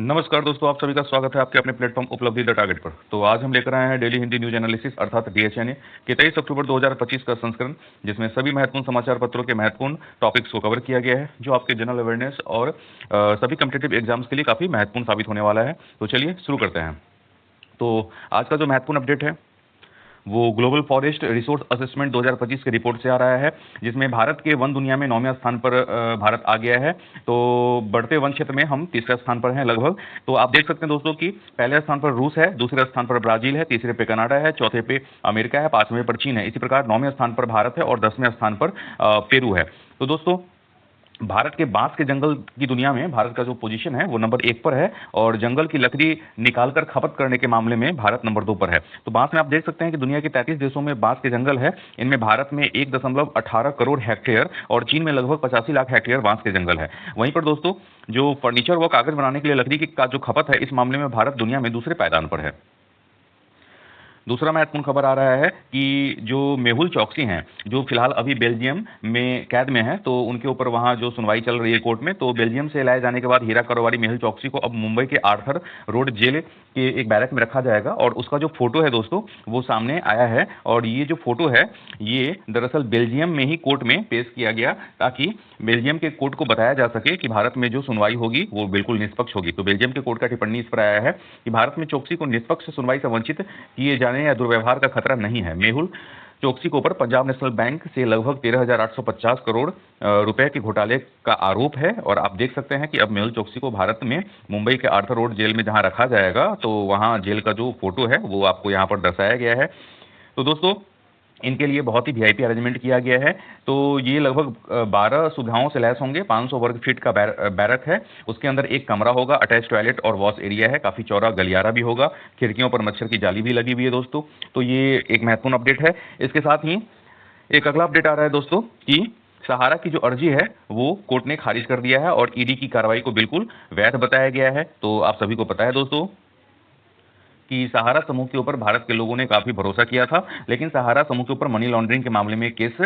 नमस्कार दोस्तों, आप सभी का स्वागत है आपके अपने प्लेटफॉर्म उपलब्धि द टारगेट पर। तो आज हम लेकर आए हैं डेली हिंदी न्यूज एनालिसिस अर्थात डीएचएनए के 23 अक्टूबर 2025 का संस्करण, जिसमें सभी महत्वपूर्ण समाचार पत्रों के महत्वपूर्ण टॉपिक्स को कवर किया गया है, जो आपके जनरल अवेयरनेस और सभी कम्पिटेटिव एग्जाम्स के लिए काफी महत्वपूर्ण साबित होने वाला है। तो चलिए शुरू करते हैं। तो आज का जो महत्वपूर्ण अपडेट है वो ग्लोबल फॉरेस्ट रिसोर्स असेसमेंट 2025 की रिपोर्ट से आ रहा है, जिसमें भारत के वन दुनिया में 9वें स्थान पर भारत आ गया है। तो बढ़ते वन क्षेत्र में हम तीसरे स्थान पर हैं लगभग। तो आप देख सकते हैं दोस्तों कि पहले स्थान पर रूस है, दूसरे स्थान पर ब्राजील है, तीसरे पे कनाडा है, चौथे पे अमेरिका है, पांचवें पर चीन है। इसी प्रकार 9वें स्थान पर भारत है और 10वें स्थान पर पेरू है। तो दोस्तों भारत के बांस के जंगल की दुनिया में भारत का जो पोजीशन है वो नंबर 1 पर है, और जंगल की लकड़ी निकालकर खपत करने के मामले में भारत नंबर 2 पर है। तो बांस में आप देख सकते हैं कि दुनिया के 33 देशों में बांस के जंगल है। इनमें भारत में 1.18 करोड़ हेक्टेयर और चीन में लगभग 85 लाख हेक्टेयर बांस के जंगल है। वहीं पर दोस्तों जो फर्नीचर व कागज बनाने के लिए लकड़ी का जो खपत है, इस मामले में भारत दुनिया में दूसरे पायदान पर है। दूसरा महत्वपूर्ण खबर आ रहा है कि जो मेहुल चौकसी हैं, जो फिलहाल अभी बेल्जियम में कैद में है, तो उनके ऊपर वहां जो सुनवाई चल रही है कोर्ट में। तो बेल्जियम से लाए जाने के बाद हीरा कारोबारी मेहुल चौकसी को अब मुंबई के आर्थर रोड जेल के एक बैरक में रखा जाएगा, और उसका जो फोटो है दोस्तों वो सामने आया है। और ये जो फोटो है ये दरअसल बेल्जियम में ही कोर्ट में पेश किया गया, ताकि बेल्जियम के कोर्ट को बताया जा सके कि भारत में जो सुनवाई होगी वो बिल्कुल निष्पक्ष होगी। तो बेल्जियम के कोर्ट का टिप्पणी इस पर आया है कि भारत में चौकसी को निष्पक्ष सुनवाई से वंचित किए जाने या दुर्व्यवहार का खतरा नहीं है। मेहुल चौकसी के ऊपर पंजाब नेशनल बैंक से लगभग 13,850 करोड़ रुपए के घोटाले का आरोप है। और आप देख सकते हैं कि अब मेहुल चौकसी को भारत में मुंबई के आर्थर रोड जेल में जहां रखा जाएगा, तो वहां जेल का जो फोटो है वो आपको यहां पर दर्शाया गया है। तो दोस्तों इनके लिए बहुत ही वीआईपी अरेंजमेंट किया गया है। तो ये लगभग 12 सुविधाओं से लैस होंगे। 500 वर्ग फीट का बैरक है, उसके अंदर एक कमरा होगा, अटैच टॉयलेट और वॉश एरिया है, काफी चौड़ा गलियारा भी होगा, खिड़कियों पर मच्छर की जाली भी लगी हुई है दोस्तों। तो ये एक महत्वपूर्ण अपडेट है। इसके साथ ही एक अगला अपडेट आ रहा है दोस्तों कि सहारा की जो अर्जी है वो कोर्ट ने खारिज कर दिया है, और ईडी की कार्रवाई को बिल्कुल वैध बताया गया है। तो आप सभी को पता है दोस्तों कि सहारा समूह के ऊपर भारत के लोगों ने काफी भरोसा किया था, लेकिन सहारा समूह के ऊपर मनी लॉन्ड्रिंग के मामले में केस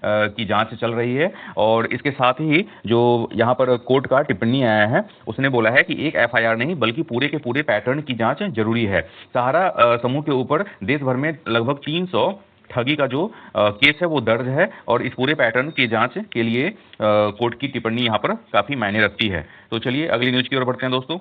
की जांच चल रही है। और इसके साथ ही जो यहाँ पर कोर्ट का टिप्पणी आया है, उसने बोला है कि एक एफआईआर नहीं बल्कि पूरे के पूरे पैटर्न की जांच जरूरी है। सहारा समूह के ऊपर देश भर में लगभग 300 ठगी का जो केस है वो दर्ज है, और इस पूरे पैटर्न की जांच के लिए कोर्ट की टिप्पणी यहाँ पर काफी मायने रखती है। तो चलिए अगली न्यूज की ओर बढ़ते हैं दोस्तों।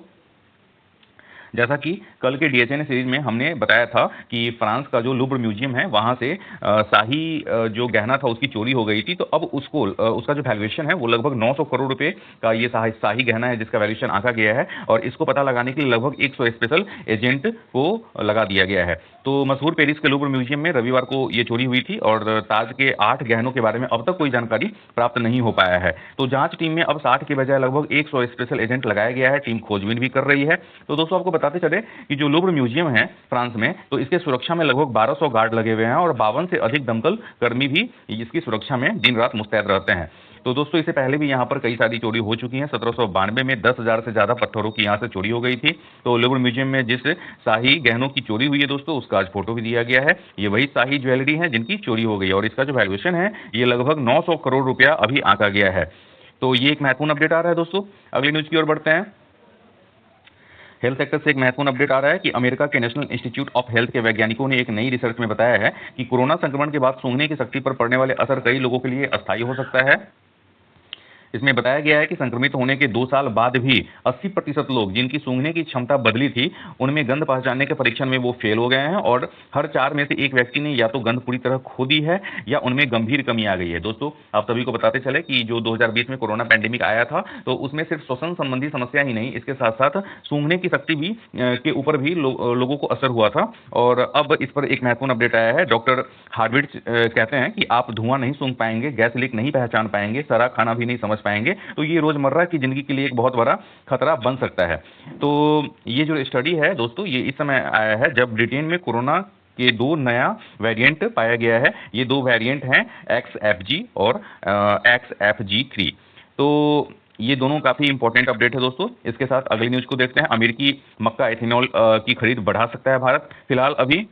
जैसा कि कल के डीएचएन सीरीज में हमने बताया था कि फ्रांस का जो लुब्र म्यूजियम है वहां से शाही जो गहना था उसकी चोरी हो गई थी। तो अब उसको उसका जो वैल्यूएशन है वो लगभग 900 करोड़ रुपए का ये शाही गहना है, जिसका वैल्यूएशन आंका गया है, और इसको पता लगाने के लिए लगभग 100 स्पेशल एजेंट को लगा दिया गया है। तो मशहूर पेरिस के लुब्र म्यूजियम में रविवार को ये चोरी हुई थी, और ताज के 8 गहनों के बारे में अब तक कोई जानकारी प्राप्त नहीं हो पाया है। तो जांच टीम में अब 60 के बजाय लगभग 100 स्पेशल एजेंट लगाया गया है। टीम खोजबीन भी कर रही है। तो दोस्तों आपको बताते चले कि जो लुब्र म्यूजियम है फ्रांस में, तो इसके सुरक्षा में लगभग 1200 गार्ड लगे हुए हैं, और 52 से अधिक दमकल कर्मी भी इसकी सुरक्षा में दिन रात मुस्तैद रहते हैं। तो दोस्तों इससे पहले भी यहाँ पर कई सारी चोरी हो चुकी हैं। 1792 में 10,000 से ज्यादा पत्थरों की यहाँ से चोरी हो गई थी। तो लुब्र म्यूजियम में जिस शाही गहनों की चोरी हुई है दोस्तों, उसका आज फोटो भी दिया गया है। ये वही शाही ज्वेलरी है जिनकी चोरी हो गई, और इसका जो वैल्यूएशन है ये लगभग 900 करोड़ रुपया अभी आंका गया है। तो ये एक महत्वपूर्ण अपडेट आ रहा है दोस्तों। अगली न्यूज की ओर बढ़ते हैं। हेल्थ सेक्टर से एक महत्वपूर्ण अपडेट आ रहा है कि अमेरिका के नेशनल इंस्टीट्यूट ऑफ हेल्थ के वैज्ञानिकों ने एक नई रिसर्च में बताया है कि कोरोना संक्रमण के बाद सूंघने की शक्ति पर पड़ने वाले असर कई लोगों के लिए अस्थायी हो सकता है। इसमें बताया गया है कि संक्रमित होने के 2 साल बाद भी 80% लोग जिनकी सूंघने की क्षमता बदली थी, उनमें गंध पहचानने के परीक्षण में वो फेल हो गए हैं, और हर 4 में से एक व्यक्ति ने या तो गंध पूरी तरह खो दी है या उनमें गंभीर कमी आ गई है। दोस्तों आप सभी को बताते चले कि जो 2020 में कोरोना पैंडेमिक आया था, तो उसमें सिर्फ श्वसन संबंधी समस्या ही नहीं, इसके साथ साथ सूंघने की शक्ति भी के ऊपर भी लोगों को असर हुआ था। और अब इस पर एक महत्वपूर्ण अपडेट आया है। डॉक्टर हार्डविट कहते हैं कि आप धुआं नहीं सूंघ पाएंगे, गैस लीक नहीं पहचान पाएंगे, सड़ा खाना भी नहीं समझ पाएंगे। तो ये रोजमर्रा की जिंदगी के लिए एक बहुत बड़ा खतरा बन सकता है। तो ये जो स्टडी है दोस्तों, ये इस समय आया है जब ब्रिटेन में कोरोना के 2 नया वेरिएंट पाया गया है। ये 2 वेरिएंट हैं XFG और XFG3। तो ये दोनों काफी इंपॉर्टेंट अपडेट है दोस्तों। इसके साथ अगली न्यूज को देखते हैं। अमेरिकी मक्का एथेनॉल की खरीद बढ़ा सकता है भारत। फिलहाल अभी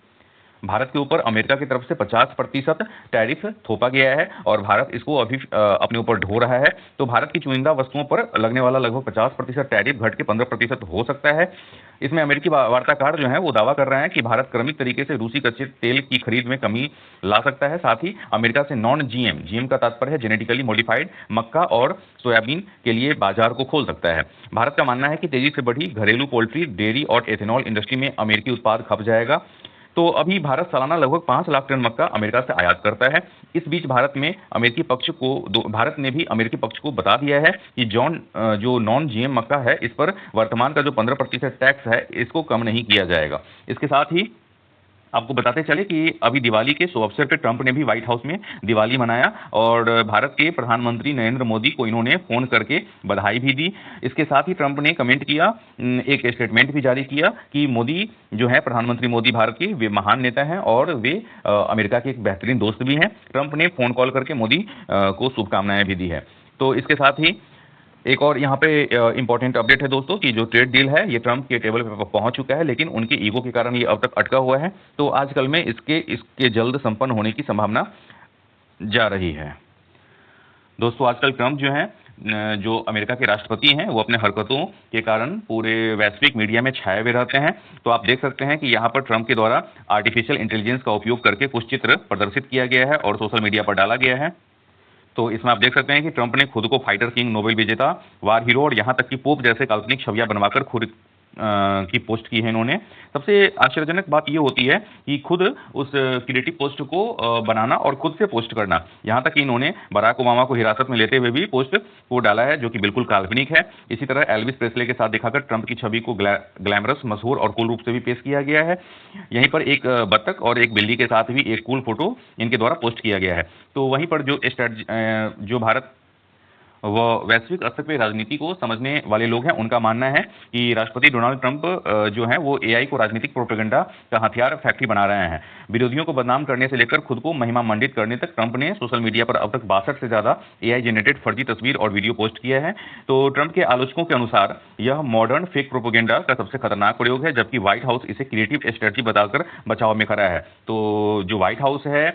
भारत के ऊपर अमेरिका की तरफ से 50% टैरिफ थोपा गया है और भारत इसको अभी अपने ऊपर ढो रहा है। तो भारत की चुनिंदा वस्तुओं पर लगने वाला लगभग 50% टैरिफ घट के 15% हो सकता है। इसमें अमेरिकी वार्ताकार जो हैं वो दावा कर रहे हैं कि भारत क्रमिक तरीके से रूसी कच्चे तेल की खरीद में कमी ला सकता है। साथ ही अमेरिका से नॉन जीएम जीएम का तात्पर्य है जेनेटिकली मॉडिफाइड मक्का और सोयाबीन के लिए बाजार को खोल सकता है। भारत का मानना है कि तेजी से बढ़ी घरेलू पोल्ट्री, डेयरी और एथेनॉल इंडस्ट्री में अमेरिकी उत्पाद खप जाएगा। तो अभी भारत सालाना लगभग 5 लाख टन मक्का अमेरिका से आयात करता है। इस बीच भारत ने भी अमेरिकी पक्ष को बता दिया है कि जो नॉन जीएम मक्का है इस पर वर्तमान का जो 15% टैक्स है इसको कम नहीं किया जाएगा। इसके साथ ही आपको बताते चले कि अभी दिवाली के शुभ अवसर पर ट्रंप ने भी व्हाइट हाउस में दिवाली मनाया और भारत के प्रधानमंत्री नरेंद्र मोदी को इन्होंने फोन करके बधाई भी दी। इसके साथ ही ट्रंप ने कमेंट किया, एक स्टेटमेंट भी जारी किया कि मोदी जो है प्रधानमंत्री मोदी भारत के वे महान नेता हैं और वे अमेरिका के एक बेहतरीन दोस्त भी हैं। ट्रंप ने फोन कॉल करके मोदी को शुभकामनाएं भी दी है। तो इसके साथ ही एक और यहाँ पे इंपॉर्टेंट अपडेट है दोस्तों कि जो ट्रेड डील है ये ट्रंप के टेबल पे पहुंच चुका है, लेकिन उनके ईगो के कारण ये अब तक अटका हुआ है। तो आजकल में इसके जल्द संपन्न होने की संभावना जा रही है। दोस्तों आजकल ट्रंप जो है जो अमेरिका के राष्ट्रपति हैं वो अपने हरकतों के कारण पूरे वैश्विक मीडिया में छाए हुए रहते हैं। तो आप देख सकते हैं कि यहाँ पर ट्रंप के द्वारा आर्टिफिशियल इंटेलिजेंस का उपयोग करके कुछ चित्र प्रदर्शित किया गया है और सोशल मीडिया पर डाला गया है। तो इसमें आप देख सकते हैं कि ट्रंप ने खुद को फाइटर किंग, नोबेल विजेता, वार हीरो और यहाँ तक कि पोप जैसे काल्पनिक छवियां बनवाकर खुद की पोस्ट की है इन्होंने। सबसे आश्चर्यजनक बात ये होती है कि खुद उस क्रिएटिव पोस्ट को बनाना और खुद से पोस्ट करना, यहाँ तक कि इन्होंने बराक ओबामा को हिरासत में लेते हुए भी पोस्ट को डाला है जो कि बिल्कुल काल्पनिक है। इसी तरह एल्विस प्रेस्ले के साथ दिखाकर ट्रंप की छवि को ग्लैमरस, मशहूर और कूल रूप से भी पेश किया गया है। यहीं पर एक बत्तख और एक बिल्ली के साथ भी एक कूल फोटो इनके द्वारा पोस्ट किया गया है। तो वहीं पर जो भारत वो वैश्विक स्तर पे राजनीति को समझने वाले लोग हैं उनका मानना है कि राष्ट्रपति डोनाल्ड ट्रंप जो है वो एआई को राजनीतिक प्रोपेगेंडा का हथियार फैक्ट्री बना रहे हैं। विरोधियों को बदनाम करने से लेकर खुद को महिमा मंडित करने तक ट्रंप ने सोशल मीडिया पर अब तक 62 से ज्यादा एआई जनरेटेड फर्जी तस्वीर और वीडियो पोस्ट किया है। तो ट्रंप के आलोचकों के अनुसार यह मॉडर्न फेक प्रोपेगेंडा का सबसे खतरनाक प्रयोग है, जबकि व्हाइट हाउस इसे क्रिएटिव स्ट्रेटजी बताकर बचाव में खड़ा है। तो जो व्हाइट हाउस है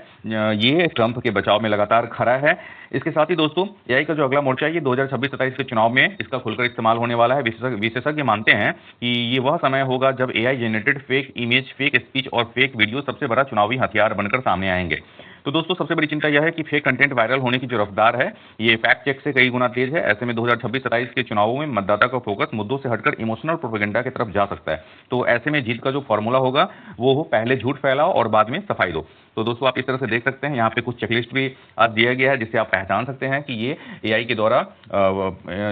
ये ट्रंप के बचाव में लगातार खड़ा है। इसके साथ ही दोस्तों एआई का जो अगला मोर्चा है ये 2026-27 के चुनाव में इसका खुलकर इस्तेमाल होने वाला है। विशेषज्ञ मानते हैं कि ये वह समय होगा जब AI generated fake image, fake speech और फेक वीडियो सबसे बड़ा चुनावी हथियार बनकर सामने आएंगे। तो दोस्तों सबसे बड़ी चिंता यह है कि फेक कंटेंट वायरल होने की जो रफ्तार है ये फैक्ट चेक से कई गुना तेज है। ऐसे में 2026-27 के चुनावों में मतदाता का फोकस मुद्दों से हटकर इमोशनल प्रोपेगेंडा की तरफ जा सकता है। तो ऐसे में जीत का जो फॉर्मूला होगा वो हो पहले झूठ फैलाओ और बाद में सफाई दो। तो दोस्तों आप इस तरह से देख सकते हैं, यहाँ पे कुछ चेकलिस्ट भी आज दिया गया है जिससे आप पहचान सकते हैं कि ये एआई के द्वारा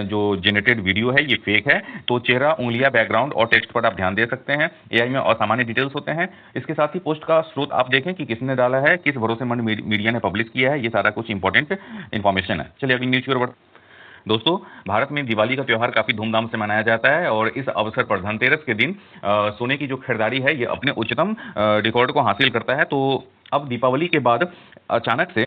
जो जनरेटेड वीडियो है ये फेक है। तो चेहरा, उंगलियां, बैकग्राउंड और टेक्स्ट पर आप ध्यान दे सकते हैं। एआई में असामान्य डिटेल्स होते हैं। इसके साथ ही पोस्ट का स्रोत आप देखें कि किसने डाला है, किस भरोसेमंद मीडिया ने पब्लिश किया है, ये सारा कुछ इंपॉर्टेंट इन्फॉर्मेशन है। चलिए अगली न्यूज की ओर बढ़ते हैं। दोस्तों भारत में दिवाली का त्योहार काफी धूमधाम से मनाया जाता है और इस अवसर पर धनतेरस के दिन सोने की जो खरीदारी है ये अपने उच्चतम रिकॉर्ड को हासिल करता है। तो अब दीपावली के बाद अचानक से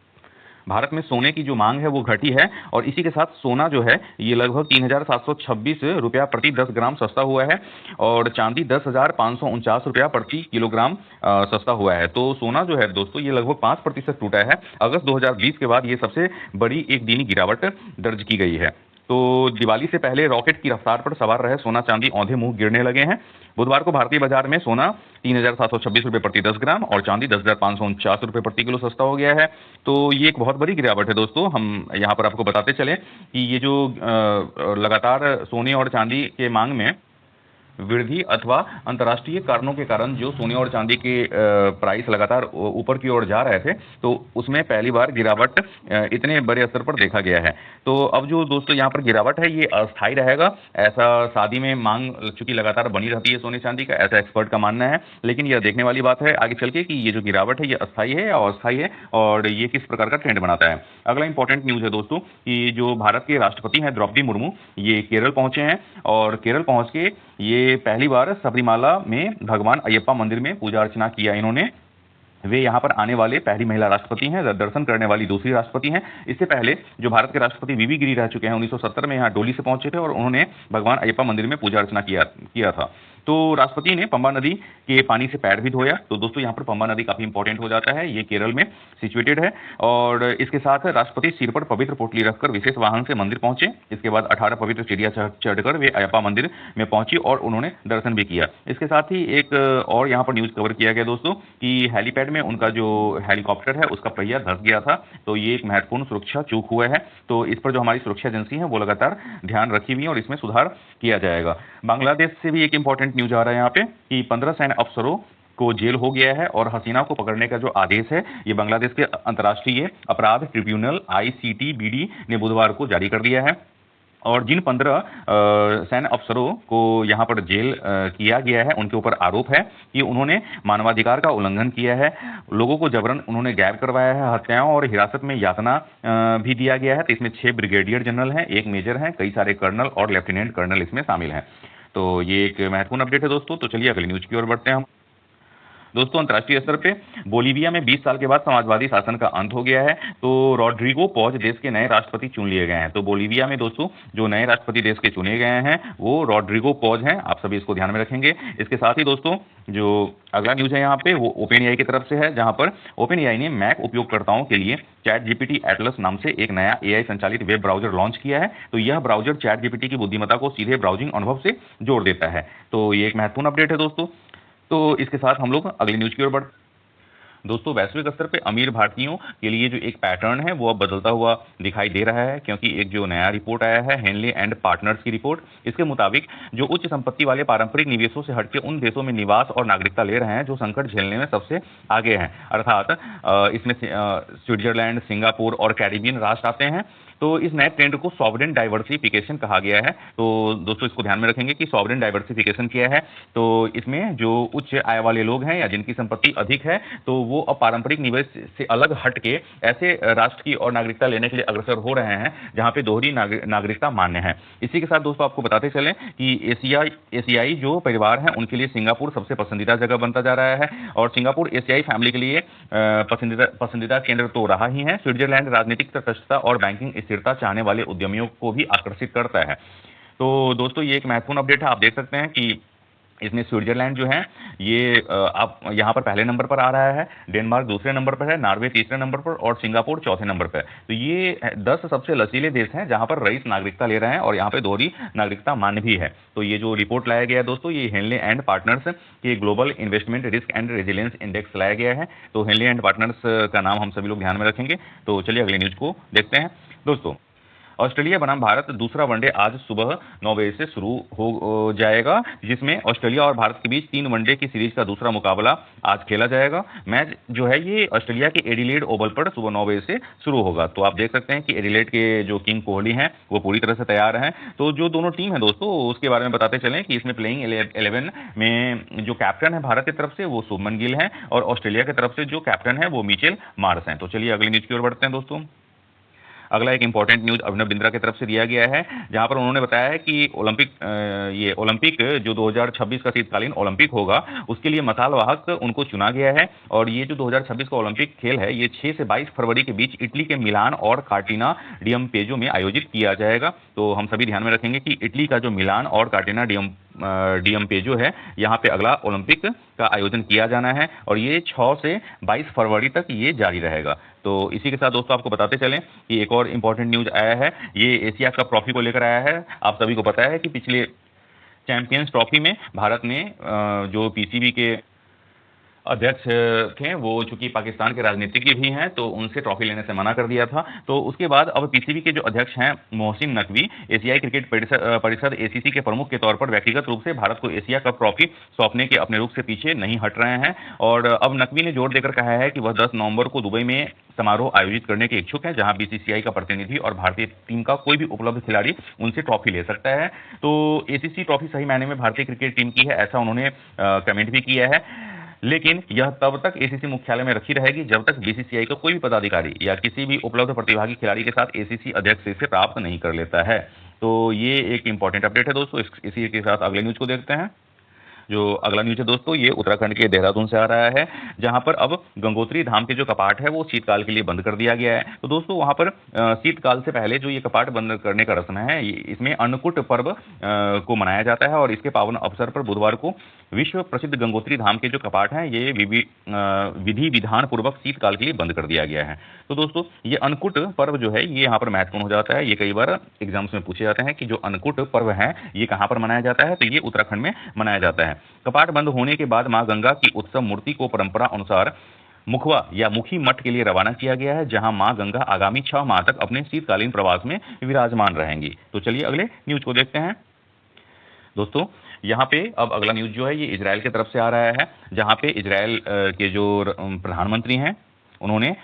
भारत में सोने की जो मांग है वो घटी है और इसी के साथ सोना जो है ये लगभग 3,726 रुपया प्रति 10 ग्राम सस्ता हुआ है और चांदी 10,549 रुपया प्रति किलोग्राम सस्ता हुआ है। तो सोना जो है दोस्तों ये लगभग 5% टूटा है। अगस्त 2020 के बाद ये सबसे बड़ी एक दिनी गिरावट दर्ज की गई है। तो दिवाली से पहले रॉकेट की रफ्तार पर सवार रहे सोना चांदी औंधे मुंह गिरने लगे हैं। बुधवार को भारतीय बाजार में सोना 3,726 रुपये प्रति 10 ग्राम और चांदी 10,549 रुपये प्रति किलो सस्ता हो गया है। तो ये एक बहुत बड़ी गिरावट है दोस्तों। हम यहाँ पर आपको बताते चले कि ये जो लगातार सोने और चांदी के मांग में वृद्धि अथवा अंतर्राष्ट्रीय कारणों के कारण जो सोने और चांदी के प्राइस लगातार ऊपर की ओर जा रहे थे तो उसमें पहली बार गिरावट इतने बड़े स्तर पर देखा गया है। तो अब जो दोस्तों यहाँ पर गिरावट है ये अस्थायी रहेगा, ऐसा शादी में मांग चूंकि लगातार बनी रहती है सोने चांदी का, ऐसा एक्सपर्ट का मानना है। लेकिन यह देखने वाली बात है आगे चल के कि ये जो गिरावट है ये अस्थायी है या अस्थायी है और ये किस प्रकार का ट्रेंड बनाता है। अगला इंपॉर्टेंट न्यूज है दोस्तों कि जो भारत के राष्ट्रपति हैं द्रौपदी मुर्मू ये केरल पहुंचे हैं और केरल पहुंच के ये पहली बार सबरीमाला में भगवान अयप्पा मंदिर में पूजा अर्चना किया इन्होंने। वे यहाँ पर आने वाले पहली महिला राष्ट्रपति हैं, दर्शन करने वाली दूसरी राष्ट्रपति हैं। इससे पहले जो भारत के राष्ट्रपति वीवी गिरी रह चुके हैं 1970 में यहाँ डोली से पहुंचे थे और उन्होंने भगवान अयप्पा मंदिर में पूजा अर्चना किया था। तो राष्ट्रपति ने पंबा नदी के पानी से पैर भी धोया। तो दोस्तों यहाँ पर पंबा नदी काफी इंपॉर्टेंट हो जाता है, ये केरल में सिचुएटेड है। और इसके साथ राष्ट्रपति सिर पर पवित्र पोटली रखकर विशेष वाहन से मंदिर पहुंचे। इसके बाद 18 पवित्र सीढ़ियां चढ़कर वे अयप्पा मंदिर में पहुंची और उन्होंने दर्शन भी किया। इसके साथ ही एक और यहाँ पर न्यूज कवर किया गया दोस्तों कि हेलीपैड में उनका जो हेलीकॉप्टर है उसका पहिया धंस गया था। तो ये एक महत्वपूर्ण सुरक्षा चूक हुआ है। तो इस पर जो हमारी सुरक्षा एजेंसी है वो लगातार ध्यान रखी हुई है और इसमें सुधार किया जाएगा। बांग्लादेश से भी एक इंपॉर्टेंट न्यूज आ रहा है यहाँ पे कि 15 सैन्य अफसरों को जेल हो गया है और हसीना को पकड़ने का जो आदेश है ये बांग्लादेश के अंतर्राष्ट्रीय अपराध ट्रिब्यूनल ICTBD ने बुधवार को जारी कर दिया है। और जिन 15 सैन्य अफसरों को यहाँ पर जेल किया गया है उनके ऊपर आरोप है कि उन्होंने मानवाधिकार का उल्लंघन किया है, लोगों को जबरन उन्होंने गायब करवाया है, हत्याओं और हिरासत में यातना भी दिया गया है। तो इसमें 6 ब्रिगेडियर जनरल हैं, 1 मेजर हैं, कई सारे कर्नल और लेफ्टिनेंट कर्नल इसमें शामिल हैं। तो ये एक महत्वपूर्ण अपडेट है दोस्तों। तो चलिए अगली न्यूज की ओर बढ़ते हैं हम। दोस्तों अंतर्राष्ट्रीय स्तर पे बोलीविया में 20 साल के बाद समाजवादी शासन का अंत हो गया है। तो रॉड्रिगो पॉज देश के नए राष्ट्रपति चुन लिए गए हैं। तो बोलीविया में दोस्तों जो नए राष्ट्रपति देश के चुने गए हैं वो रॉड्रिगो पॉज हैं। आप सभी इसको ध्यान में रखेंगे। इसके साथ ही दोस्तों जो अगला न्यूज है यहाँ पे वो ओपन एआई की तरफ से है, जहां पर ओपन एआई ने मैक उपयोगकर्ताओं के लिए चैट जीपीटी एटलस नाम से एक नया एआई संचालित वेब ब्राउजर लॉन्च किया है। तो यह ब्राउजर चैट जीपीटी की बुद्धिमत्ता को सीधे ब्राउजिंग अनुभव से जोड़ देता है। तो ये एक महत्वपूर्ण अपडेट है दोस्तों। तो इसके साथ हम लोग अगली न्यूज की ओर बढ़। दोस्तों वैश्विक स्तर पे अमीर भारतीयों के लिए जो एक पैटर्न है वो अब बदलता हुआ दिखाई दे रहा है, क्योंकि एक जो नया रिपोर्ट आया है हेनले एंड पार्टनर्स की रिपोर्ट, इसके मुताबिक जो उच्च संपत्ति वाले पारंपरिक निवेशों से हटके उन देशों में निवास और नागरिकता ले रहे हैं जो संकट झेलने में सबसे आगे हैं। अर्थात इसमें स्विट्जरलैंड, सिंगापुर और कैरिबियन राष्ट्र आते हैं। तो इस नए ट्रेंड को सॉवरेन डाइवर्सिफिकेशन कहा गया है। तो दोस्तों इसको ध्यान में रखेंगे कि सॉवरेन डाइवर्सिफिकेशन क्या है। तो इसमें जो उच्च आय वाले लोग हैं या जिनकी संपत्ति अधिक है तो वो अब पारंपरिक निवेश से अलग हट के ऐसे राष्ट्र की और नागरिकता लेने के लिए अग्रसर हो रहे हैं जहां पे दोहरी नागरिकता मान्य है। इसी के साथ दोस्तों आपको बताते चलें कि एशियाई जो परिवार हैं उनके लिए सिंगापुर सबसे पसंदीदा जगह बनता जा रहा है और सिंगापुर एशियाई फैमिली के लिए पसंदीदा केंद्र तो रहा ही है। स्विट्जरलैंड राजनीतिक तटस्थता और बैंकिंग स्थिरता चाहने वाले उद्यमियों को भी आकर्षित करता है। तो दोस्तों ये एक महत्वपूर्ण अपडेट है। आप देख सकते हैं कि इसमें स्विट्जरलैंड जो है ये आप यहाँ पर पहले नंबर पर आ रहा है, डेनमार्क दूसरे नंबर पर है, नॉर्वे तीसरे नंबर पर और सिंगापुर चौथे नंबर पर। तो ये 10 सबसे लचीले देश हैं जहाँ पर रईस नागरिकता ले रहे हैं और यहाँ पे दोहरी नागरिकता मान्य भी है। तो ये जो रिपोर्ट लाया गया है दोस्तों ये हेनले एंड पार्टनर्स के global investment risk and resilience index लाया गया है। तो हेनले एंड पार्टनर्स का नाम हम सभी लोग ध्यान में रखेंगे। तो चलिए अगली न्यूज को देखते हैं। दोस्तों ऑस्ट्रेलिया बनाम भारत दूसरा वनडे आज सुबह 9 बजे से शुरू हो जाएगा, जिसमें ऑस्ट्रेलिया और भारत के बीच 3 वनडे की सीरीज का दूसरा मुकाबला आज खेला जाएगा। मैच जो है ये ऑस्ट्रेलिया के एडिलेड ओवल पर सुबह 9 बजे से शुरू होगा। तो आप देख सकते हैं कि एडिलेड के जो किंग कोहली हैं वो पूरी तरह से तैयार हैं। तो जो दोनों टीम है दोस्तों उसके बारे में बताते चलें कि इसमें प्लेइंग 11 में जो कैप्टन है भारत की तरफ से वो शुभमन गिल हैं और ऑस्ट्रेलिया की तरफ से जो कैप्टन है वो मिचेल मार्श हैं। तो चलिए अगली न्यूज की ओर बढ़ते हैं दोस्तों। अगला एक इंपॉर्टेंट न्यूज अभिनव बिंद्रा की तरफ से दिया गया है, जहां पर उन्होंने बताया है कि ओलंपिक जो 2026 का शीतकालीन ओलंपिक होगा उसके लिए मसाल वाहक उनको चुना गया है। और ये जो 2026 का ओलंपिक खेल है ये 6 से 22 फरवरी के बीच इटली के मिलान और कार्टिना डियम्पेजो में आयोजित किया जाएगा। तो हम सभी ध्यान में रखेंगे कि इटली का जो मिलान और कार्टिना डियम्पेजो है यहाँ पे अगला ओलंपिक का आयोजन किया जाना है और ये 6 से 22 फरवरी तक ये जारी रहेगा। तो इसी के साथ दोस्तों आपको बताते चलें कि एक और इंपॉर्टेंट न्यूज आया है, ये एशिया कप ट्रॉफी को लेकर आया है। आप सभी को पता है कि पिछले चैंपियंस ट्रॉफी में भारत ने जो पीसीबी के अध्यक्ष थे वो चूंकि पाकिस्तान के राजनीतिज्ञ भी हैं तो उनसे ट्रॉफी लेने से मना कर दिया था। तो उसके बाद अब पीसीबी के जो अध्यक्ष हैं मोहसिन नकवी एशियाई क्रिकेट परिषद एसीसी के प्रमुख के तौर पर व्यक्तिगत रूप से भारत को एशिया कप ट्रॉफी सौंपने के अपने रुख से पीछे नहीं हट रहे हैं। और अब नकवी ने जोर देकर कहा है कि वह 10 नवंबर को दुबई में समारोह आयोजित करने के इच्छुक है जहां बीसीसीआई का प्रतिनिधि और भारतीय टीम का कोई भी उपलब्ध खिलाड़ी उनसे ट्रॉफी ले सकता है। तो एसीसी ट्रॉफी सही मायने में भारतीय क्रिकेट टीम की है ऐसा उन्होंने कमेंट भी किया है, लेकिन यह तब तक एसीसी मुख्यालय में रखी रहेगी जब तक बीसीसीआई का कोई भी पदाधिकारी या किसी भी उपलब्ध प्रतिभागी खिलाड़ी के साथ एसीसी अध्यक्ष से प्राप्त नहीं कर लेता है। तो ये एक इंपॉर्टेंट अपडेट है दोस्तों। इसी के साथ अगले न्यूज को देखते हैं। जो अगला न्यूज है दोस्तों, ये उत्तराखंड के देहरादून से आ रहा है, जहां पर अब गंगोत्री धाम के जो कपाट है वो शीतकाल के लिए बंद कर दिया गया है। तो दोस्तों वहां पर शीतकाल से पहले जो ये कपाट बंद करने का रस्म है, इसमें अन्नकूट पर्व को मनाया जाता है और इसके पावन अवसर पर बुधवार को विश्व प्रसिद्ध गंगोत्री धाम के जो कपाट हैं ये विधि विधान पूर्वक शीतकाल के लिए बंद कर दिया गया है। तो दोस्तों ये अन्नकूट पर्व जो है ये यहाँ पर महत्वपूर्ण हो जाता है। ये कई बार एग्जाम्स में पूछे जाते हैं कि जो अन्नकूट पर्व है ये कहाँ पर मनाया जाता है, तो ये उत्तराखंड में मनाया जाता है। कपाट बंद होने के बाद मां गंगा की उत्सव मूर्ति को परंपरा अनुसार मुखवा या मुखी मठ के लिए रवाना किया गया है, जहां मां गंगा आगामी 6 माह तक अपने शीतकालीन प्रवास में विराजमान रहेंगी। तो चलिए अगले न्यूज को देखते हैं दोस्तों। यहाँ पे अब अगला न्यूज जो है ये इजराइल की तरफ से आ रहा है, जहाँ पे इजराइल के जो प्रधानमंत्री हैं उन्होंने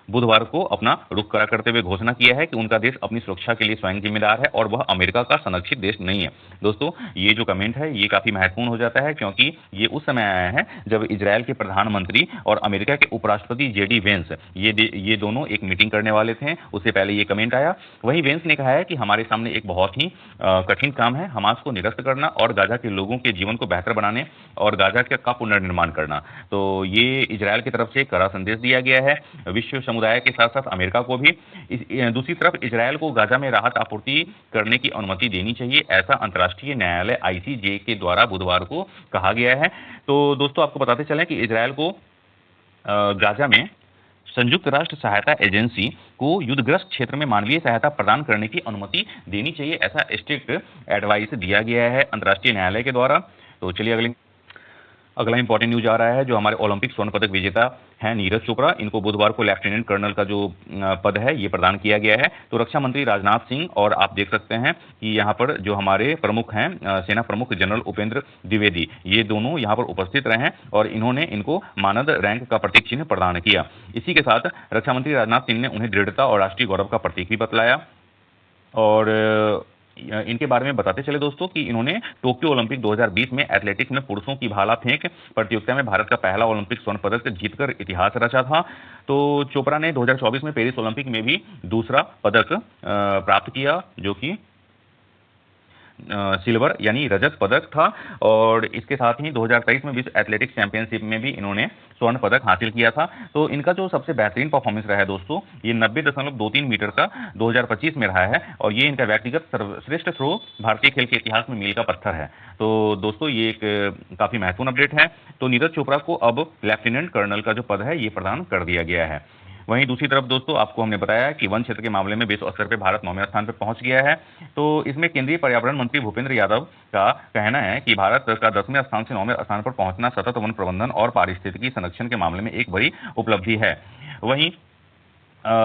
बुधवार को अपना रुख कड़ा करते हुए घोषणा किया है कि उनका देश अपनी सुरक्षा के लिए स्वयं जिम्मेदार है और वह अमेरिका का संरक्षित देश नहीं है। दोस्तों ये जो कमेंट है ये काफी महत्वपूर्ण हो जाता है, क्योंकि ये उस समय आया है जब इजराइल के प्रधानमंत्री और अमेरिका के उपराष्ट्रपति जेडी वेंस ये दोनों एक मीटिंग करने वाले थे। उससे पहले ये कमेंट आया। वहीं वेंस ने कहा है कि हमारे सामने एक बहुत ही कठिन काम है, हमास को निरस्त करना और गाजा के लोगों के जीवन को बेहतर बनाने और गाजा का पुनर्निर्माण करना। तो ये इजराइल की तरफ से कड़ा संदेश दिया गया है विश्व समुदाय के साथ साथ अमेरिका को भी। दूसरी तरफ इजरायल को गाजा में राहत आपूर्ति करने की अनुमति देनी चाहिए, ऐसा अंतर्राष्ट्रीय न्यायालय आईसीजे के द्वारा बुधवार को कहा गया है। तो दोस्तों आपको बताते चलें कि इजरायल को गाजा में संयुक्त राष्ट्र सहायता एजेंसी को युद्धग्रस्त क्षेत्र में मानवीय सहायता प्रदान करने की अनुमति देनी चाहिए, ऐसा स्ट्रिक्ट एडवाइस दिया गया है अंतर्राष्ट्रीय न्यायालय के द्वारा। तो चलिए अगला इंपॉर्टेंट न्यूज आ रहा है, जो हमारे ओलंपिक स्वर्ण पदक विजेता हैं नीरज चोपड़ा, इनको बुधवार को लेफ्टिनेंट कर्नल का जो पद है ये प्रदान किया गया है। तो रक्षा मंत्री राजनाथ सिंह और आप देख सकते हैं कि यहाँ पर जो हमारे प्रमुख हैं सेना प्रमुख जनरल उपेंद्र द्विवेदी, ये दोनों यहाँ पर उपस्थित रहे और इन्होंने इनको मानद रैंक का प्रतीक चिन्ह प्रदान किया। इसी के साथ रक्षा मंत्री राजनाथ सिंह ने उन्हें दृढ़ता और राष्ट्रीय गौरव का प्रतीक भी बतलाया। और इनके बारे में बताते चले दोस्तों कि इन्होंने टोक्यो ओलंपिक 2020 में एथलेटिक्स में पुरुषों की भाला फेंक प्रतियोगिता में भारत का पहला ओलंपिक स्वर्ण पदक जीतकर इतिहास रचा था। तो चोपड़ा ने 2024 में पेरिस ओलंपिक में भी दूसरा पदक प्राप्त किया, जो कि सिल्वर यानी रजत पदक था। और इसके साथ ही 2023 में विश्व एथलेटिक्स चैंपियनशिप में भी इन्होंने स्वर्ण पदक हासिल किया था। तो इनका जो सबसे बेहतरीन परफॉर्मेंस रहा है दोस्तों ये 90.23 मीटर का 2025 में रहा है और ये इनका व्यक्तिगत सर्वश्रेष्ठ थ्रो भारतीय खेल के इतिहास में मील का पत्थर है। तो दोस्तों ये एक काफी महत्वपूर्ण अपडेट है। तो नीरज चोपड़ा को अब लेफ्टिनेंट कर्नल का जो पद है ये प्रदान कर दिया गया है। वहीं दूसरी तरफ दोस्तों आपको हमने बताया कि वन क्षेत्र के मामले में विश्व स्तर पर भारत 9वें स्थान पर पहुंच गया है। तो इसमें केंद्रीय पर्यावरण मंत्री भूपेंद्र यादव का कहना है कि भारत का 10वें स्थान से 9वें स्थान पर पहुंचना सतत वन प्रबंधन और पारिस्थितिकी संरक्षण के मामले में एक बड़ी उपलब्धि है। वहीं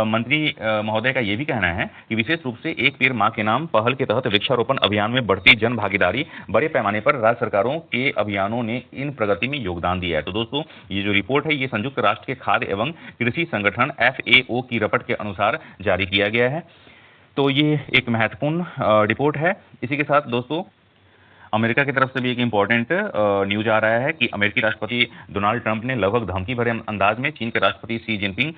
मंत्री महोदय का यह भी कहना है कि विशेष रूप से एक पेड़ मां के नाम पहल के तहत वृक्षारोपण अभियान में बढ़ती जन भागीदारी, बड़े पैमाने पर राज्य सरकारों के अभियानों ने इन प्रगति में योगदान दिया है। तो दोस्तों ये जो रिपोर्ट है ये संयुक्त राष्ट्र के खाद्य एवं कृषि संगठन FAO की रिपोर्ट के अनुसार जारी किया गया है। तो ये एक महत्वपूर्ण रिपोर्ट है। इसी के साथ दोस्तों अमेरिका की तरफ से भी एक इंपॉर्टेंट न्यूज आ रहा है कि अमेरिकी राष्ट्रपति डोनाल्ड ट्रंप ने लगभग धमकी भरे अंदाज में चीन के राष्ट्रपति शी जिनपिंग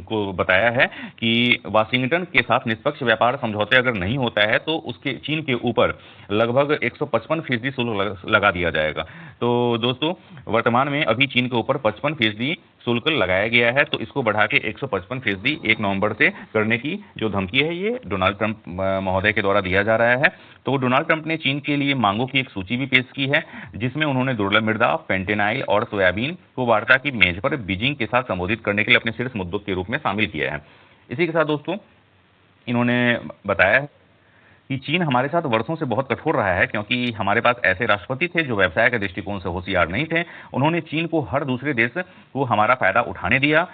को बताया है कि वाशिंगटन के साथ निष्पक्ष व्यापार समझौते अगर नहीं होता है तो उसके चीन के ऊपर लगभग 155% शुल्क लगा दिया जाएगा। तो दोस्तों वर्तमान में अभी चीन के ऊपर 55% शुल्क लगाया गया है, तो इसको बढ़ा के 155% 1 नवंबर से करने की जो धमकी है ये डोनाल्ड ट्रंप महोदय के द्वारा दिया जा रहा है। तो डोनाल्ड ट्रंप ने चीन के लिए मांगों की एक सूची भी पेश की है, जिसमें उन्होंने दुर्लभ मृदा, फेंटेनाइल और सोयाबीन को वार्ता की मेज पर बीजिंग के साथ संबोधित करने के लिए अपने शीर्ष मुद्दों के रूप में शामिल किया है। इसी के साथ दोस्तों इन्होंने बताया कि चीन हमारे साथ वर्षों से बहुत कठोर रहा है, क्योंकि हमारे पास ऐसे राष्ट्रपति थे जो व्यवसाय के दृष्टिकोण से होशियार नहीं थे। उन्होंने चीन को हर दूसरे देश को हमारा फायदा उठाने दिया,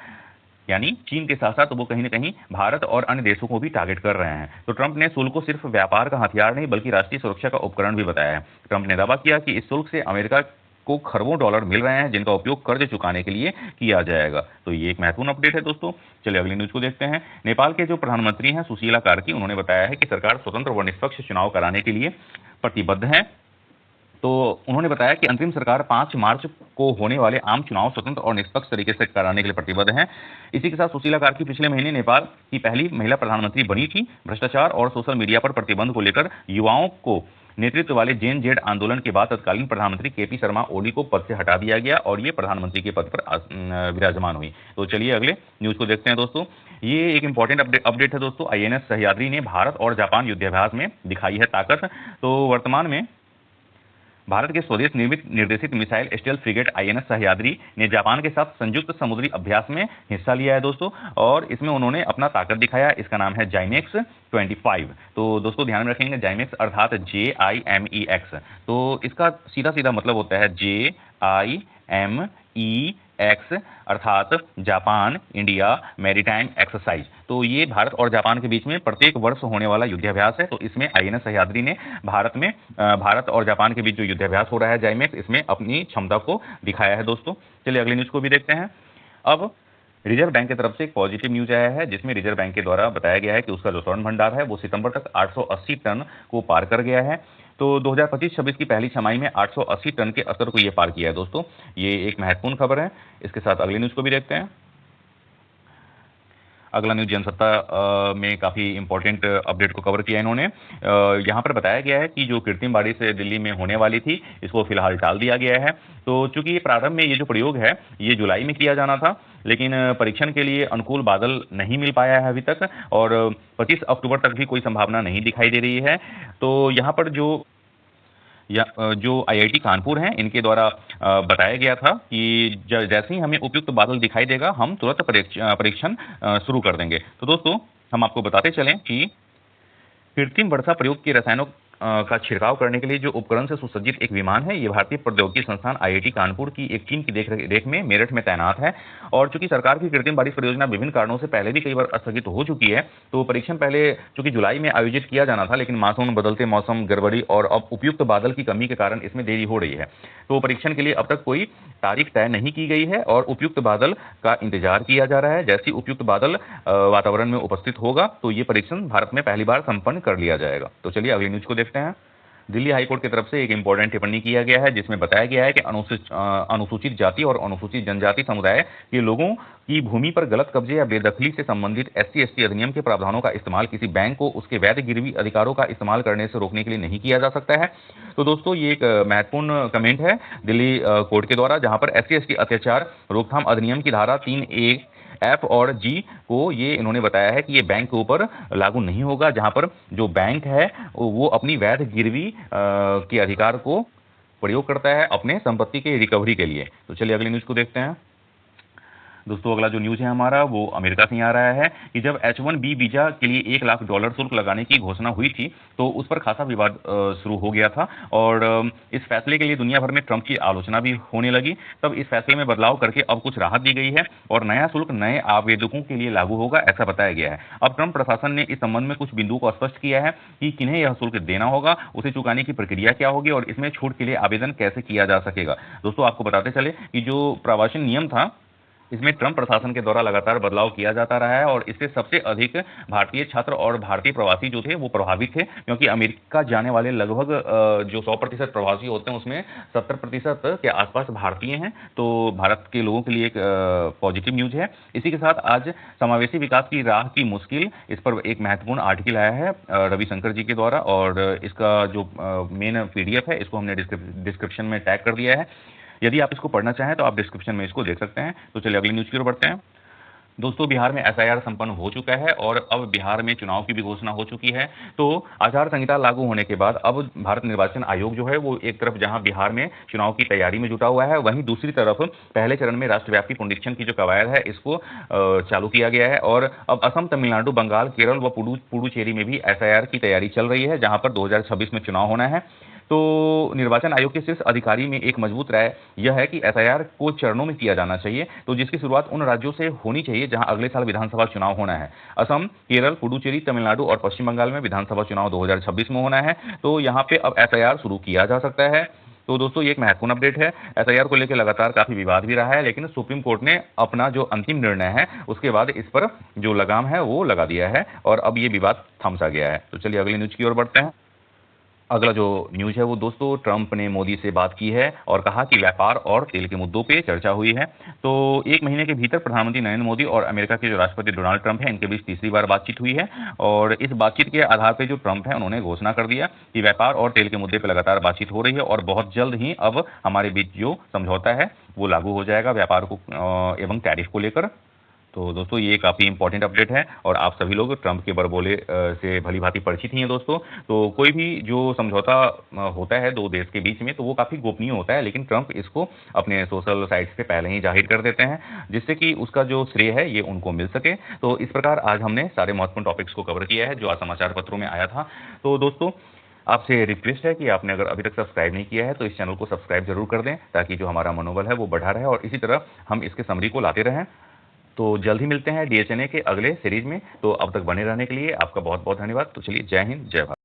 यानी चीन के साथ साथ वो कहीं न कहीं भारत और अन्य देशों को भी टारगेट कर रहे हैं। तो ट्रंप ने शुल्क को सिर्फ व्यापार का हथियार नहीं बल्कि राष्ट्रीय सुरक्षा का उपकरण भी बताया है। ट्रंप ने दावा किया कि इस शुल्क से अमेरिका को खरबों डॉलर मिल रहे हैं, जिनका उपयोग कर्ज चुकाने के लिए किया जाएगा। तो ये एक महत्वपूर्ण अपडेट है दोस्तों। चलिए अगली न्यूज को देखते हैं। नेपाल के जो प्रधानमंत्री हैं सुशीला कार्की, उन्होंने बताया है कि सरकार स्वतंत्र व निष्पक्ष चुनाव कराने के लिए प्रतिबद्ध है। तो उन्होंने बताया कि अंतरिम सरकार 5 मार्च को होने वाले आम चुनाव स्वतंत्र और निष्पक्ष तरीके से कराने के लिए प्रतिबद्ध है। इसी के साथ सुशीला कार्की पिछले महीने नेपाल की पहली महिला प्रधानमंत्री बनी थी। भ्रष्टाचार और सोशल मीडिया पर प्रतिबंध को लेकर युवाओं को नेतृत्व वाले जेन जेड आंदोलन के बाद तत्कालीन प्रधानमंत्री केपी शर्मा ओली को पद से हटा दिया गया और ये प्रधानमंत्री के पद पर विराजमान हुई। तो चलिए अगले न्यूज को देखते हैं दोस्तों। ये एक इंपॉर्टेंट अपडेट है दोस्तों। आईएनएस सह्याद्री ने भारत और जापान युद्धाभ्यास में दिखाई है ताकत। तो वर्तमान में भारत के स्वदेश निर्मित निर्देशित missile stealth frigate INS Sahyadri ने जापान के साथ संयुक्त समुद्री अभ्यास में हिस्सा लिया है दोस्तों, और इसमें उन्होंने अपना ताकत दिखाया। इसका नाम है जाइमेक्स 25। तो दोस्तों ध्यान में रखेंगे, जाइमेक्स अर्थात JIMEX। तो इसका सीधा सीधा मतलब होता है JIMEX अर्थात जापान इंडिया मैरीटाइम एक्सरसाइज। तो ये भारत और जापान के बीच में प्रत्येक वर्ष होने वाला युद्धाभ्यास है। तो इसमें आईएनएस सह्याद्री ने भारत और जापान के बीच जो युद्धाभ्यास हो रहा है जाइमेक्स, इसमें अपनी क्षमता को दिखाया है दोस्तों। चलिए अगले न्यूज को भी देखते हैं। अब रिजर्व बैंक की तरफ से एक पॉजिटिव न्यूज आया है, जिसमें रिजर्व बैंक के द्वारा बताया गया है कि उसका जो स्वर्ण भंडार है वो सितंबर तक 880 टन को पार कर गया है। तो 2025-26 की पहली छमाही में 880 टन के स्तर को ये पार किया है दोस्तों। ये एक महत्वपूर्ण खबर है। इसके साथ अगले न्यूज को भी देखते हैं। अगला न्यूज जनसत्ता में काफ़ी इंपॉर्टेंट अपडेट को कवर किया इन्होंने। यहाँ पर बताया गया है कि जो कृत्रिम बारिश दिल्ली में होने वाली थी, इसको फिलहाल टाल दिया गया है। तो चूंकि ये प्रारंभ में ये जो प्रयोग है ये जुलाई में किया जाना था, लेकिन परीक्षण के लिए अनुकूल बादल नहीं मिल पाया है अभी तक, और 25 अक्टूबर तक भी कोई संभावना नहीं दिखाई दे रही है। तो यहाँ पर जो आईआईटी कानपुर हैं, इनके द्वारा बताया गया था कि जैसे ही हमें उपयुक्त बादल दिखाई देगा हम तुरंत परीक्षण शुरू कर देंगे। तो दोस्तों हम आपको बताते चलें कि कृत्रिम वर्षा प्रयोग के रसायनों का छिड़काव करने के लिए जो उपकरण से सुसज्जित एक विमान है, ये भारतीय प्रौद्योगिकी संस्थान आईआईटी कानपुर की एक टीम की देख में मेरठ में तैनात है। और चूंकि सरकार की कृत्रिम बारिश परियोजना विभिन्न कारणों से पहले भी कई बार स्थगित हो चुकी है, तो परीक्षण पहले चूंकि जुलाई में आयोजित किया जाना था, लेकिन मानसून, बदलते मौसम, गड़बड़ी और अब उपयुक्त बादल की कमी के कारण इसमें देरी हो रही है। तो परीक्षण के लिए अब तक कोई तारीख तय नहीं की गई है और उपयुक्त बादल का इंतजार किया जा रहा है। जैसे ही उपयुक्त बादल वातावरण में उपस्थित होगा तो ये परीक्षण भारत में पहली बार संपन्न कर लिया जाएगा। तो चलिए अगली न्यूज को देखते हैं। दिल्ली हाईकोर्ट की तरफ से एक इंपॉर्टेंट टिप्पणी किया गया है, जिसमें बताया गया है कि अनुसूचित जाति और अनुसूचित जनजाति समुदाय के लोगों की भूमि पर गलत कब्जे या बेदखली से संबंधित SC/ST अधिनियम के प्रावधानों का इस्तेमाल किसी बैंक को उसके वैध गिरवी अधिकारों का इस्तेमाल करने से रोकने के लिए नहीं किया जा सकता है। तो दोस्तों ये एक महत्वपूर्ण कमेंट है दिल्ली कोर्ट के द्वारा, जहां पर SC/ST अत्याचार रोकथाम अधिनियम की धारा 3A F और G को ये इन्होंने बताया है कि ये बैंक के ऊपर लागू नहीं होगा, जहां पर जो बैंक है वो अपनी वैध गिरवी के अधिकार को प्रयोग करता है अपने संपत्ति के रिकवरी के लिए। तो चलिए अगली न्यूज को देखते हैं। दोस्तों अगला जो न्यूज है हमारा वो अमेरिका से आ रहा है कि जब H-1B वीजा के लिए $1 लाख शुल्क लगाने की घोषणा हुई थी, तो उस पर खासा विवाद शुरू हो गया था और इस फैसले के लिए दुनिया भर में ट्रंप की आलोचना भी होने लगी। तब इस फैसले में बदलाव करके अब कुछ राहत दी गई है और नया शुल्क नए आवेदकों के लिए लागू होगा, ऐसा बताया गया है। अब ट्रंप प्रशासन ने इस संबंध में कुछ बिंदुओं को स्पष्ट किया है कि किन्हें यह शुल्क देना होगा, उसे चुकाने की प्रक्रिया क्या होगी और इसमें छूट के लिए आवेदन कैसे किया जा सकेगा। दोस्तों आपको बताते चले कि जो प्रवासी नियम था, इसमें ट्रंप प्रशासन के द्वारा लगातार बदलाव किया जाता रहा है और इससे सबसे अधिक भारतीय छात्र और भारतीय प्रवासी जो थे वो प्रभावित थे, क्योंकि अमेरिका जाने वाले लगभग जो 100% प्रवासी होते हैं उसमें 70% के आसपास भारतीय हैं। तो भारत के लोगों के लिए एक पॉजिटिव न्यूज है। इसी के साथ आज समावेशी विकास की राह की मुश्किल, इस पर एक महत्वपूर्ण आर्टिकल आया है रविशंकर जी के द्वारा, और इसका जो मेन PDF है इसको हमने डिस्क्रिप्शन में टैग कर दिया है। यदि आप इसको पढ़ना चाहें तो आप डिस्क्रिप्शन में इसको देख सकते हैं। तो चलिए अगली न्यूज की ओर बढ़ते हैं। दोस्तों बिहार में SIR संपन्न हो चुका है और अब बिहार में चुनाव की भी घोषणा हो चुकी है। तो आचार संहिता लागू होने के बाद अब भारत निर्वाचन आयोग जो है वो एक तरफ जहां बिहार में चुनाव की तैयारी में जुटा हुआ है, वहीं दूसरी तरफ पहले चरण में राष्ट्रव्यापी पुनरीक्षण की जो कवायद है इसको चालू किया गया है। और अब असम, तमिलनाडु, बंगाल, केरल व पुडुचेरी में भी SIR की तैयारी चल रही है, जहां पर 2026 में चुनाव होना है। तो निर्वाचन आयोग के शीर्ष अधिकारी में एक मजबूत राय यह है कि SIR को चरणों में किया जाना चाहिए, तो जिसकी शुरुआत उन राज्यों से होनी चाहिए जहां अगले साल विधानसभा चुनाव होना है। असम, केरल, पुडुचेरी, तमिलनाडु और पश्चिम बंगाल में विधानसभा चुनाव 2026 में होना है। तो यहाँ पे अब SIR शुरू किया जा सकता है। तो दोस्तों ये एक महत्वपूर्ण अपडेट है। SIR को लेकर लगातार काफी विवाद भी रहा है, लेकिन सुप्रीम कोर्ट ने अपना जो अंतिम निर्णय है उसके बाद इस पर जो लगाम है वो लगा दिया है और अब ये विवाद थम सा गया है। तो चलिए अगली न्यूज की ओर बढ़ते हैं। अगला जो न्यूज़ है वो दोस्तों ट्रंप ने मोदी से बात की है और कहा कि व्यापार और तेल के मुद्दों पे चर्चा हुई है। तो 1 महीने के भीतर प्रधानमंत्री नरेंद्र मोदी और अमेरिका के जो राष्ट्रपति डोनाल्ड ट्रंप हैं, इनके बीच तीसरी बार बातचीत हुई है और इस बातचीत के आधार पे जो ट्रंप हैं, उन्होंने घोषणा कर दिया कि व्यापार और तेल के मुद्दे पे लगातार बातचीत हो रही है और बहुत जल्द ही अब हमारे बीच जो समझौता है, वो लागू हो जाएगा व्यापार को एवं टैरिफ को लेकर। तो दोस्तों ये काफ़ी इंपॉर्टेंट अपडेट है और आप सभी लोग ट्रंप के बड़बोले से भली-भांति परिचित ही हैं दोस्तों। तो कोई भी जो समझौता होता है 2 देश के बीच में तो वो काफ़ी गोपनीय होता है, लेकिन ट्रंप इसको अपने सोशल साइट्स पे पहले ही ज़ाहिर कर देते हैं, जिससे कि उसका जो श्रेय है ये उनको मिल सके। तो इस प्रकार आज हमने सारे महत्वपूर्ण टॉपिक्स को कवर किया है जो आज समाचार पत्रों में आया था। तो दोस्तों आपसे रिक्वेस्ट है कि आपने अगर अभी तक सब्सक्राइब नहीं किया है तो इस चैनल को सब्सक्राइब ज़रूर कर दें, ताकि जो हमारा मनोबल है वो बढ़ा रहे और इसी तरह हम इसके समरी को लाते रहें। तो जल्द ही मिलते हैं डीएचएनए के अगले सीरीज में। तो अब तक बने रहने के लिए आपका बहुत-बहुत धन्यवाद। तो चलिए जय हिंद, जय भारत।